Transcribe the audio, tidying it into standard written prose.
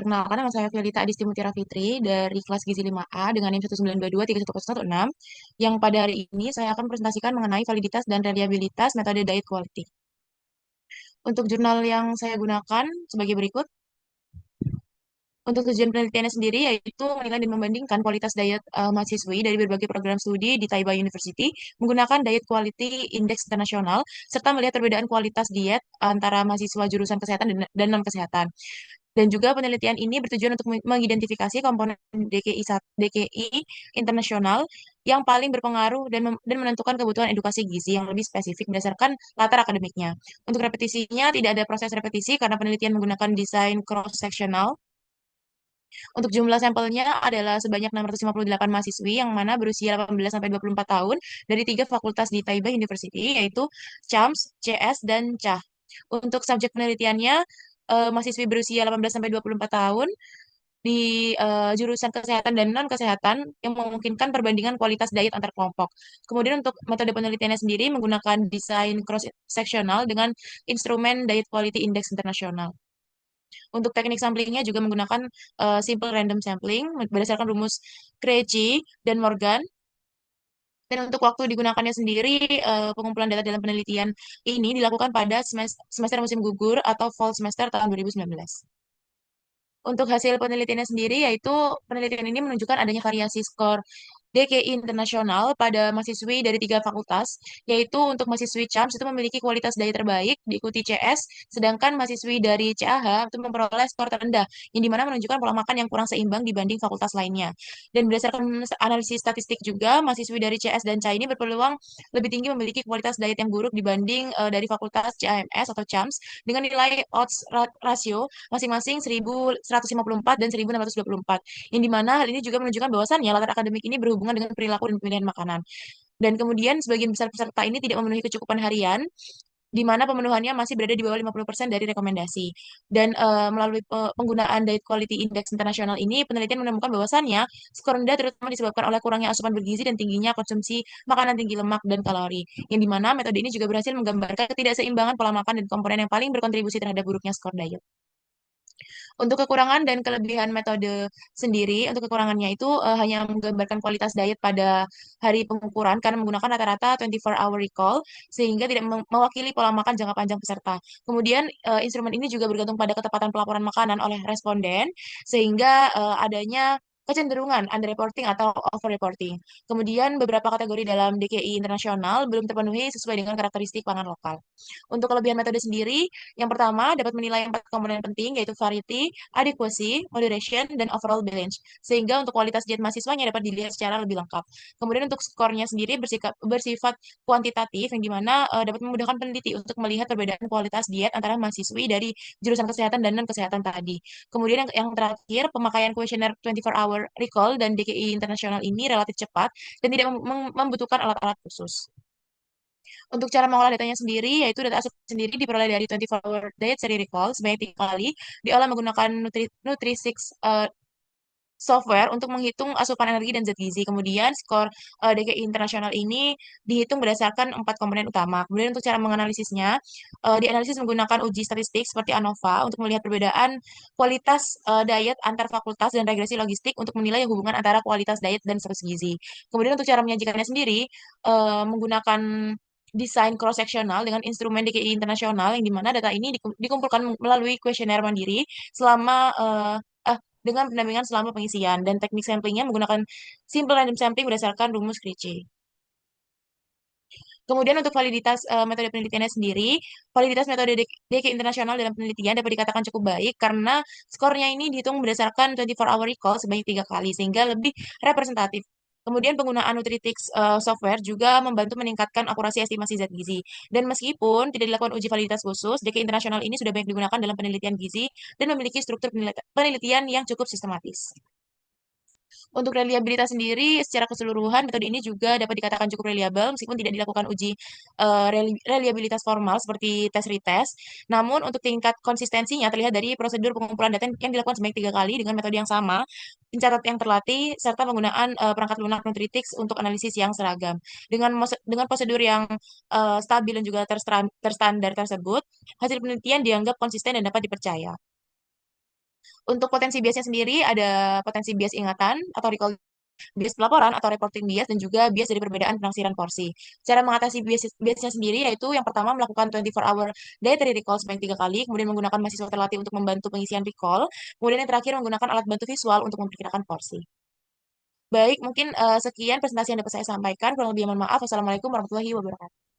Perkenalkan, nama saya Felita Adisti Mutiara Fitri dari kelas Gizi 5A dengan NIM 192231016 yang pada hari ini saya akan presentasikan mengenai validitas dan reliabilitas metode diet quality. Untuk jurnal yang saya gunakan sebagai berikut. Untuk tujuan penelitiannya sendiri yaitu menilai dan membandingkan kualitas diet mahasiswi dari berbagai program studi di Taiba University menggunakan Diet Quality Index Internasional serta melihat perbedaan kualitas diet antara mahasiswa jurusan kesehatan dan non-kesehatan. Dan juga penelitian ini bertujuan untuk mengidentifikasi komponen DKI internasional yang paling berpengaruh dan menentukan kebutuhan edukasi gizi yang lebih spesifik berdasarkan latar akademiknya. Untuk repetisinya tidak ada proses repetisi karena penelitian menggunakan desain cross-sectional. Untuk jumlah sampelnya adalah sebanyak 658 mahasiswi yang mana berusia 18 sampai 24 tahun dari tiga fakultas di Taipei University yaitu CHAMS, CS, dan CAH. Untuk subjek penelitiannya mahasiswi berusia 18 sampai 24 tahun di jurusan kesehatan dan non-kesehatan yang memungkinkan perbandingan kualitas diet antar kelompok. Kemudian untuk metode penelitiannya sendiri menggunakan desain cross-sectional dengan instrumen Diet Quality Index Internasional. Untuk teknik samplingnya juga menggunakan simple random sampling berdasarkan rumus Krejci dan Morgan. Dan untuk waktu digunakannya sendiri, pengumpulan data dalam penelitian ini dilakukan pada semester musim gugur atau fall semester tahun 2019. Untuk hasil penelitiannya sendiri, yaitu penelitian ini menunjukkan adanya variasi skor DKI internasional pada mahasiswi dari tiga fakultas, yaitu untuk mahasiswi CHAMS itu memiliki kualitas daya terbaik, diikuti CS, sedangkan mahasiswi dari CAH itu memperoleh skor terendah, yang dimana menunjukkan pola makan yang kurang seimbang dibanding fakultas lainnya. Dan berdasarkan analisis statistik juga, mahasiswi dari CS dan CAH ini berpeluang lebih tinggi memiliki kualitas diet yang buruk dibanding dari fakultas CAMS atau CHAMS dengan nilai odds ratio masing-masing 1.154 dan 1.624. Yang dimana hal ini juga menunjukkan bahwasannya latar akademik ini berhubungan dengan perilaku dan pemilihan makanan. Dan kemudian sebagian besar peserta ini tidak memenuhi kecukupan harian, di mana pemenuhannya masih berada di bawah 50% dari rekomendasi. Dan melalui penggunaan Diet Quality Index Internasional ini, penelitian menemukan bahwasannya skor rendah terutama disebabkan oleh kurangnya asupan bergizi dan tingginya konsumsi makanan tinggi lemak dan kalori. Yang dimana metode ini juga berhasil menggambarkan ketidakseimbangan pola makan dan komponen yang paling berkontribusi terhadap buruknya skor diet. Untuk kekurangan dan kelebihan metode sendiri, untuk kekurangannya itu hanya menggambarkan kualitas diet pada hari pengukuran karena menggunakan rata-rata 24-hour recall sehingga tidak mewakili pola makan jangka panjang peserta. Kemudian instrumen ini juga bergantung pada ketepatan pelaporan makanan oleh responden sehingga adanya kecenderungan underreporting atau overreporting. Kemudian beberapa kategori dalam DKI internasional belum terpenuhi sesuai dengan karakteristik pangan lokal. Untuk kelebihan metode sendiri, yang pertama, dapat menilai empat komponen penting, yaitu variety, adequacy, moderation, dan overall balance. Sehingga untuk kualitas diet mahasiswanya dapat dilihat secara lebih lengkap. Kemudian untuk skornya sendiri bersifat kuantitatif, yang dimana dapat memudahkan peneliti untuk melihat perbedaan kualitas diet antara mahasiswi dari jurusan kesehatan dan non-kesehatan tadi. Kemudian yang terakhir, pemakaian kuesioner 24-hour recall dan DKI internasional ini relatif cepat dan tidak membutuhkan alat-alat khusus. Untuk cara mengolah datanya sendiri, yaitu data asupan sendiri diperoleh dari 24-hour diet seri recall sebanyak 3 kali, diolah menggunakan Nutri6 software untuk menghitung asupan energi dan zat gizi. Kemudian skor DKI internasional ini dihitung berdasarkan empat komponen utama. Kemudian untuk cara menganalisisnya, dianalisis menggunakan uji statistik seperti ANOVA untuk melihat perbedaan kualitas diet antar fakultas dan regresi logistik untuk menilai hubungan antara kualitas diet dan status gizi. Kemudian untuk cara menyajikannya sendiri, menggunakan desain cross-sectional dengan instrumen DKI internasional yang dimana data ini dikumpulkan melalui kuesioner mandiri selama dengan pendampingan selama pengisian dan teknik samplingnya menggunakan simple random sampling berdasarkan rumus Krejci. Kemudian untuk validitas metode penelitiannya sendiri, validitas metode DKI internasional dalam penelitian dapat dikatakan cukup baik karena skornya ini dihitung berdasarkan 24-hour recall sebanyak 3 kali sehingga lebih representatif. Kemudian penggunaan Nutritics software juga membantu meningkatkan akurasi estimasi zat gizi. Dan meskipun tidak dilakukan uji validitas khusus, DKI internasional ini sudah banyak digunakan dalam penelitian gizi dan memiliki struktur penelitian yang cukup sistematis. Untuk reliabilitas sendiri, secara keseluruhan metode ini juga dapat dikatakan cukup reliable meskipun tidak dilakukan uji reliabilitas formal seperti tes retest. Namun untuk tingkat konsistensinya terlihat dari prosedur pengumpulan data yang dilakukan sebanyak 3 kali dengan metode yang sama, pencatat yang terlatih, serta penggunaan perangkat lunak Nutritics untuk analisis yang seragam. Dengan prosedur yang stabil dan juga terstandar tersebut, hasil penelitian dianggap konsisten dan dapat dipercaya. Untuk potensi biasnya sendiri ada potensi bias ingatan atau recall bias pelaporan atau reporting bias dan juga bias dari perbedaan penafsiran porsi. Cara mengatasi biasnya sendiri yaitu yang pertama melakukan 24-hour dietary recall sebanyak 3 kali, kemudian menggunakan mahasiswa terlatih untuk membantu pengisian recall, kemudian yang terakhir menggunakan alat bantu visual untuk memperkirakan porsi. Baik, mungkin sekian presentasi yang dapat saya sampaikan. Kurang lebih mohon maaf. Wassalamualaikum warahmatullahi wabarakatuh.